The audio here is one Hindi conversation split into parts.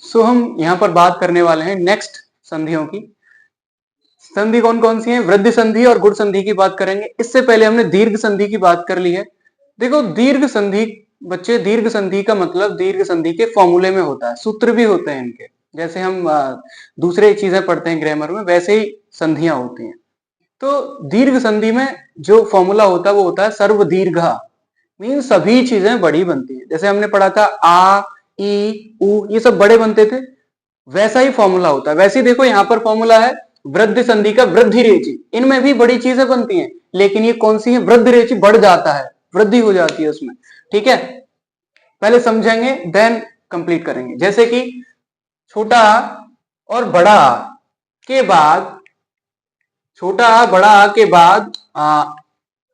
सो हम यहाँ पर बात करने वाले हैं नेक्स्ट संधियों की। संधि कौन कौन सी है? वृद्धि संधि और गुण संधि की बात करेंगे। इससे पहले हमने दीर्घ संधि की बात कर ली है। देखो दीर्घ संधि, बच्चे दीर्घ संधि का मतलब दीर्घ संधि के फॉर्मूले में होता है, सूत्र भी होते हैं इनके। जैसे हम दूसरे चीजें पढ़ते हैं ग्रामर में, वैसे ही संधियां होती हैं। तो दीर्घ संधि में जो फॉर्मूला होता है वो होता है सर्व दीर्घा। मीन सभी चीजें बड़ी बनती है। जैसे हमने पढ़ा था आ, ई, उ, ये सब बड़े बनते थे, वैसा ही फॉर्मूला होता है। वैसे ही देखो यहाँ पर फॉर्मूला है वृद्धि संधि का, वृद्धि रेचि। इनमें भी बड़ी चीजें बनती हैं, लेकिन ये कौन सी है? वृद्धि रेचि, बढ़ जाता है, वृद्धि हो जाती है उसमें। ठीक है, पहले समझेंगे देन कंप्लीट करेंगे। जैसे कि छोटा और बड़ा के बाद, छोटा बड़ा के बाद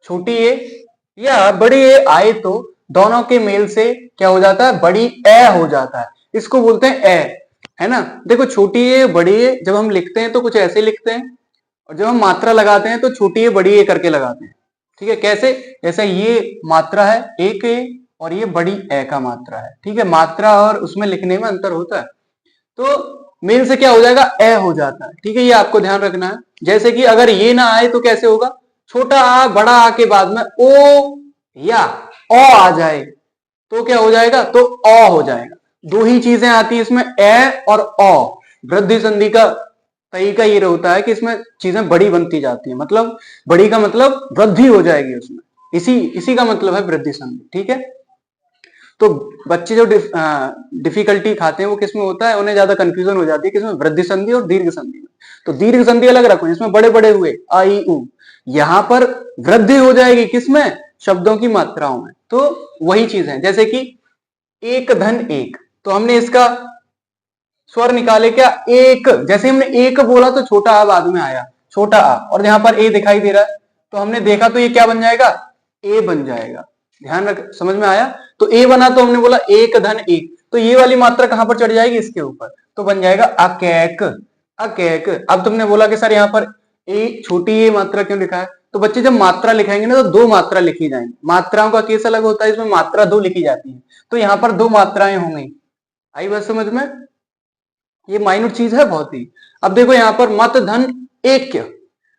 छोटी ए या बड़ी ए आए तो दोनों के मेल से क्या हो जाता है? बड़ी ए हो जाता है। इसको बोलते हैं ए, है ना। देखो छोटी ए बड़ी ए जब हम लिखते हैं तो कुछ ऐसे लिखते हैं, और जब हम मात्रा लगाते हैं तो छोटी ए बड़ी ए करके लगाते हैं। ठीक है, कैसे? जैसे ये मात्रा है एक ए और ये बड़ी ए का मात्रा है। ठीक है, मात्रा और उसमें लिखने में अंतर होता है, तो मेल से क्या हो जाएगा? ए हो जाता है। ठीक है, ये आपको ध्यान रखना है। जैसे कि अगर ये ना आए तो कैसे होगा? छोटा आ बड़ा आ के बाद में ओ या ओ आ जाए तो क्या हो जाएगा? तो ओ हो जाएगा। दो ही चीजें आती हैं इसमें, ए और ओ। वृद्धि संधि का तरीका ये होता है कि इसमें चीजें बड़ी बनती जाती हैं, मतलब बड़ी का मतलब वृद्धि हो जाएगी उसमें, इसी का मतलब है वृद्धि संधि। ठीक है, तो बच्चे जो डिफिकल्टी खाते हैं वो किसमें होता है? उन्हें ज्यादा कंफ्यूजन हो जाती है किसमें? वृद्धि संधि और दीर्घ संधि में। तो दीर्घ संधि अलग रखो, जिसमें बड़े बड़े हुए आ ई उ, यहां पर वृद्धि हो जाएगी किसमें? शब्दों की मात्राओं में। तो वही चीज है, जैसे कि एक धन एक, तो हमने इसका स्वर निकाले क्या? एक। जैसे हमने एक बोला तो छोटा आ बाद में आया, छोटा आ, और यहाँ पर ए दिखाई दे रहा है तो हमने देखा तो ये क्या बन जाएगा? ए बन जाएगा। ध्यान रख, समझ में आया? तो ए बना तो हमने बोला एक धन एक, तो ये वाली मात्रा कहां पर चढ़ जाएगी? इसके ऊपर, तो बन जाएगा अकैक। अकैक। अब तुमने बोला कि सर यहाँ पर ए छोटी ए मात्रा क्यों लिखा है? तो बच्चे जब मात्रा लिखाएंगे ना तो दो मात्रा लिखी जाएंगी। मात्राओं का केस अलग होता है, इसमें मात्रा दो लिखी जाती है, तो यहाँ पर दो मात्राएं होंगी। आई बात समझ में? ये माइनर चीज है बहुत ही। अब देखो यहाँ पर मत धन एक,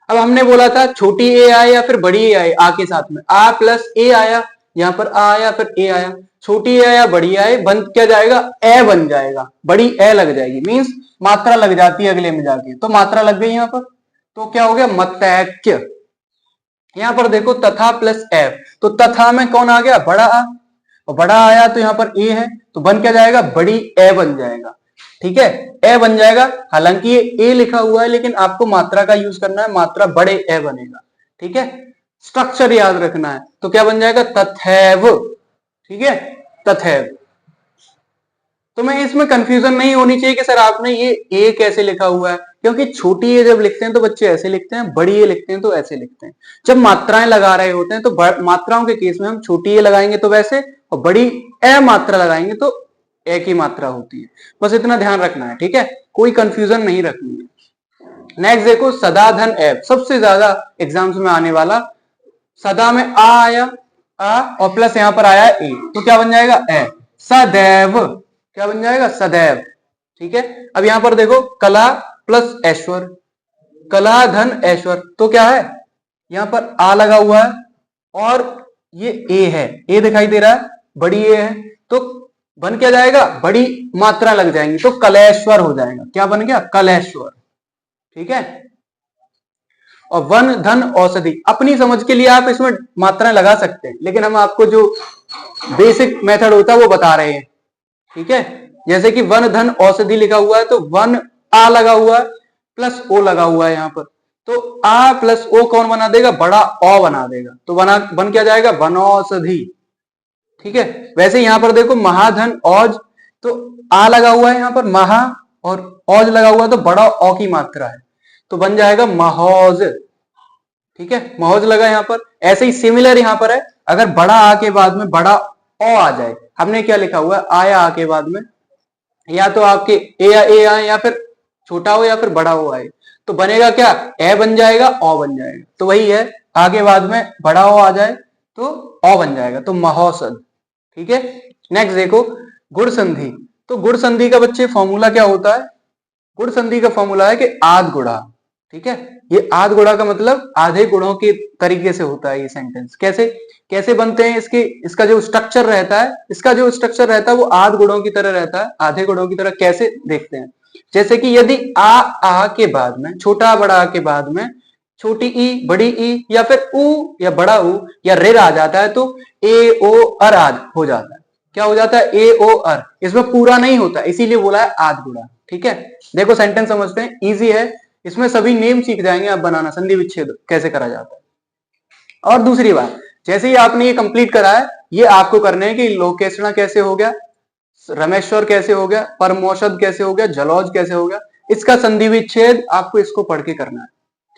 अब हमने बोला था छोटी ए आए या फिर बड़ी ए आए, आ के साथ में आ प्लस ए आया, यहाँ पर आ आया फिर ए आया, छोटी ए आया बड़ी आए, बन क्या जाएगा? ए बन जाएगा, बड़ी ए लग जाएगी, मीन्स मात्रा लग जाती है अगले में जाके, तो मात्रा लग गई यहाँ पर, तो क्या हो गया? मतैक्य। यहाँ पर देखो तथा प्लस एफ, तो तथा में कौन आ गया? बड़ा आ, और बड़ा आया तो यहाँ पर ए है, तो बन क्या जाएगा? बड़ी ए बन जाएगा। ठीक है, ए बन जाएगा। हालांकि ये ए लिखा हुआ है लेकिन आपको मात्रा का यूज करना है, मात्रा बड़े ए बनेगा। ठीक है, स्ट्रक्चर याद रखना है, तो क्या बन जाएगा? तथैव। ठीक है, तथैव। तो मैं इसमें कंफ्यूजन नहीं होनी चाहिए कि सर आपने ये ए कैसे लिखा हुआ है, क्योंकि छोटी ए जब लिखते हैं तो बच्चे ऐसे लिखते हैं, बड़ी ए लिखते हैं तो ऐसे लिखते हैं। जब मात्राएं लगा रहे होते हैं तो मात्राओं के केस में हम छोटी ए लगाएंगे तो वैसे, और बड़ी ए मात्रा लगाएंगे तो ए की मात्रा होती है। बस इतना ध्यान रखना है। ठीक है, कोई कंफ्यूजन नहीं रखनी है। नेक्स्ट देखो सदा धन एफ, सबसे ज्यादा एग्जाम्स में आने वाला। सदा में आ आया, आ और प्लस यहां पर आया ए, तो क्या बन जाएगा? ए। सदैव, क्या बन जाएगा? सदैव। ठीक है, अब यहां पर देखो कला प्लस ऐश्वर, कला धन ऐश्वर, तो क्या है? यहां पर आ लगा हुआ है और ये ए है, ए दिखाई दे रहा है, बड़ी ए है, तो बन क्या जाएगा? बड़ी मात्रा लग जाएंगी, तो कलेश्वर हो जाएगा। क्या बन गया? कलेश्वर। ठीक है, और वन धन औषधि, अपनी समझ के लिए आप इसमें मात्राएं लगा सकते हैं, लेकिन हम आपको जो बेसिक मेथड होता है वो बता रहे हैं। ठीक है, जैसे कि वन धन औषधि लिखा हुआ है तो वन आ लगा हुआ है प्लस ओ लगा हुआ है यहाँ पर, तो आ प्लस ओ कौन बना देगा? बड़ा ओ बना देगा, तो बन क्या जाएगा? वनौषधि। ठीक है, वैसे यहां पर देखो महाधन औज, तो आ लगा हुआ है यहाँ पर महा, और औज लगा हुआ है तो बड़ा औ की मात्रा है, तो बन जाएगा महौज। ठीक है, महौज लगा यहाँ पर। ऐसे ही सिमिलर यहाँ पर है, अगर बड़ा आ के बाद में बड़ा ओ आ जाए, हमने क्या लिखा हुआ है? आया आ के बाद में, या तो आपके ए आए या फिर छोटा हो या फिर बड़ा हो आए, तो बनेगा क्या? ए बन जाएगा, ओ बन जाएगा, तो वही है, आगे बाद में बड़ा ओ आ जाए तो ओ बन जाएगा, तो महौषध। ठीक है, नेक्स्ट देखो गुण संधि। तो गुण संधि का बच्चे फॉर्मूला क्या होता है? गुण संधि का फॉर्मूला है कि आध गुणा, ठीक है। ये आध गुणा का मतलब आधे गुणों के तरीके से होता है ये सेंटेंस। कैसे कैसे बनते हैं इसके, इसका जो स्ट्रक्चर रहता है, इसका जो स्ट्रक्चर रहता है वो आध गुणों की तरह रहता है, आधे गुणों की तरह। कैसे देखते हैं, जैसे कि यदि आ के बाद में, छोटा बड़ा आ के बाद में छोटी ई बड़ी ई या फिर ऊ या बड़ा ऊ या रेर आ जाता है तो ए ओ अर आद हो जाता है। क्या हो जाता है? ए ओ अर। इसमें पूरा नहीं होता, इसीलिए बोला है आध गुणा, ठीक है। देखो सेंटेंस समझते हैं, इजी है, इसमें सभी नेम सीख जाएंगे आप बनाना, संधि विच्छेद कैसे करा जाता है। और दूसरी बात, जैसे ही आपने ये कंप्लीट करा है, ये आपको करने हैं कि लोकेशना कैसे हो गया, रमेश्वर कैसे हो गया, परमोषद कैसे हो गया, जलौज कैसे हो गया, इसका संधि विच्छेद आपको इसको पढ़ के करना है,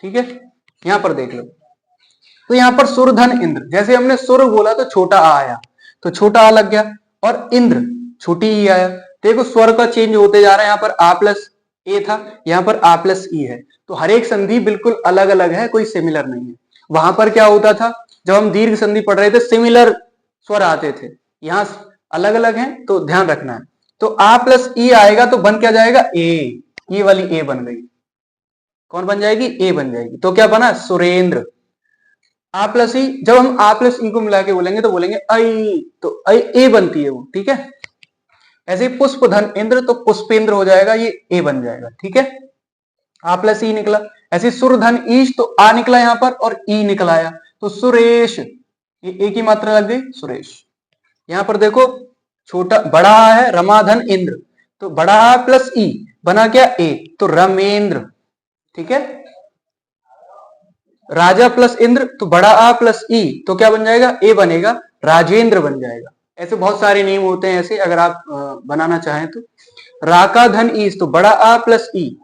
ठीक है। यहां पर देख लो, तो यहां पर सुर धन इंद्र, जैसे हमने सुर बोला तो छोटा आ आया, तो छोटा आ लग गया, और इंद्र छोटी ई आया। देखो स्वर का चेंज होते जा रहा है, यहाँ पर आ प्लस ए था, यहाँ पर आ प्लस ई है, तो हर एक संधि बिल्कुल अलग अलग है, कोई सिमिलर नहीं है। वहां पर क्या होता था, जब हम दीर्घ संधि पढ़ रहे थे सिमिलर स्वर आते थे, यहाँ अलग अलग है, तो ध्यान रखना है। तो आ प्लस ई आएगा तो बन क्या जाएगा? ए, ये वाली ए बन गई, कौन बन जाएगी? ए बन जाएगी, तो क्या बना? सुरेंद्र। आ प्लस ई, जब हम आ प्लस ई को मिला के बोलेंगे तो बोलेंगे आई, तो आई ए बनती है वो, ठीक है। ऐसे ही पुष्प धन इंद्र, तो पुष्पेंद्र हो जाएगा, ये ए बन जाएगा, ठीक है। आ प्लस ई निकला। ऐसे सुर धन ईश, तो आ निकला यहां पर और ई निकला आया, तो सुरेश, ये एक ही मात्रा लग गई, सुरेश। यहां पर देखो छोटा बड़ा आ है, रमाधन इंद्र, तो बड़ा आ प्लस ई बना क्या? ए, तो रमेंद्र, ठीक है। राजा प्लस इंद्र, तो बड़ा आ प्लस ई, तो क्या बन जाएगा? ए बनेगा, राजेंद्र बन जाएगा। ऐसे बहुत सारे नेम होते हैं ऐसे, अगर आप बनाना चाहें तो। राका धन ईस, तो बड़ा आ प्लस ई,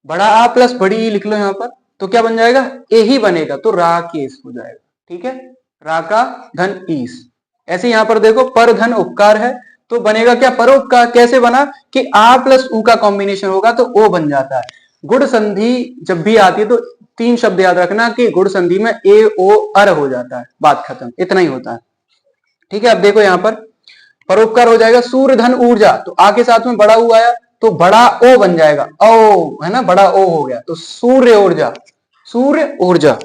बड़ा आ प्लस बड़ी ई लिख लो यहां पर, तो क्या बन जाएगा? ए ही बनेगा, तो राकेश हो जाएगा, ठीक है। राका धन ईस। ऐसे यहां पर देखो पर धन उपकार है, तो बनेगा क्या? परोपकार। कैसे बना कि आ प्लस ऊ का कॉम्बिनेशन होगा तो ओ बन जाता है। गुण संधि जब भी आती है तो तीन शब्द याद रखना कि गुण संधि में ए ओ अर हो जाता है, बात खत्म, इतना ही होता है, ठीक है। अब देखो यहां पर परोपकार हो जाएगा, सूर्य धन ऊर्जा, तो आ के साथ में बड़ा ऊ आया तो बड़ा ओ बन जाएगा, ओ है ना, बड़ा ओ हो गया, तो सूर्य ऊर्जा, सूर्य ऊर्जा,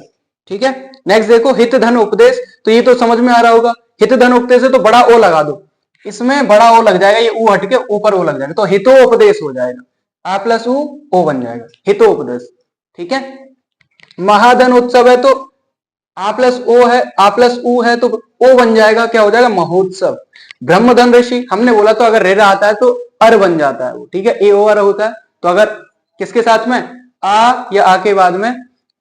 ठीक है। नेक्स्ट देखो हित धन उपदेश, तो ये तो समझ में आ रहा होगा, हित धन उपदेश है तो बड़ा ओ लगा दो, इसमें बड़ा ओ लग जाएगा, ये ऊ हट के ऊपर ओ लग जाएगा, तो हितो उपदेश हो जाएगा, आ प्लस ओ बन जाएगा, हितो उपदेश, ठीक है। महाधन उत्सव है तो आ प्लस ओ है, आ प्लस ऊ है तो ओ बन जाएगा, क्या हो जाएगा? महोत्सव। ब्रह्मधन ऋषि, हमने बोला तो अगर रेरा आता है तो अर बन जाता है वो, ठीक है, ए ओ अर होता है। तो अगर किसके साथ में आ या आ के बाद में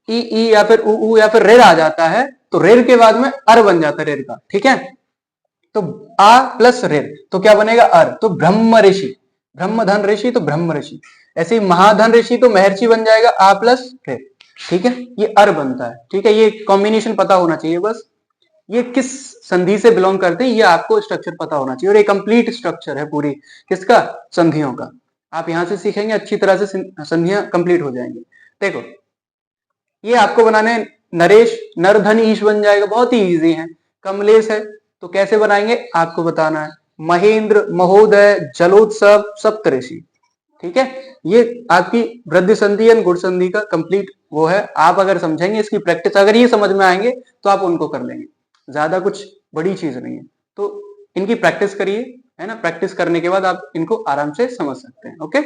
ई या फिर ऊ या फिर रेर आ जाता है तो रेर के बाद में अर बन जाता है, रेर का, ठीक है। तो आ प्लस रेर, तो क्या बनेगा? अर, तो ब्रह्म ऋषि, ब्रह्मधन ऋषि तो ब्रह्म ऋषि। ऐसे ही महाधन ऋषि तो महर्षि बन जाएगा, आ प्लस रेर, ठीक है, ये अर बनता है, ठीक है। ये कॉम्बिनेशन पता होना चाहिए बस, ये किस संधि से बिलोंग करते हैं ये आपको स्ट्रक्चर पता होना चाहिए, और ये कंप्लीट स्ट्रक्चर है पूरी किसका? संधियों का। आप यहां से सीखेंगे अच्छी तरह से संधियां कंप्लीट हो जाएंगी। देखो ये आपको बनाने, नरेश नर धन ईश बन जाएगा, बहुत ही इजी है। कमलेश है तो कैसे बनाएंगे आपको बताना है। महेंद्र, महोदय, जलोत्सव, सप्तऋषि, ठीक है। ये आपकी वृद्धि संधि एंड गुण संधि का कंप्लीट वो है। आप अगर समझेंगे इसकी प्रैक्टिस, अगर ये समझ में आएंगे तो आप उनको कर लेंगे, ज्यादा कुछ बड़ी चीज नहीं है। तो इनकी प्रैक्टिस करिए, है ना, प्रैक्टिस करने के बाद आप इनको आराम से समझ सकते हैं। ओके।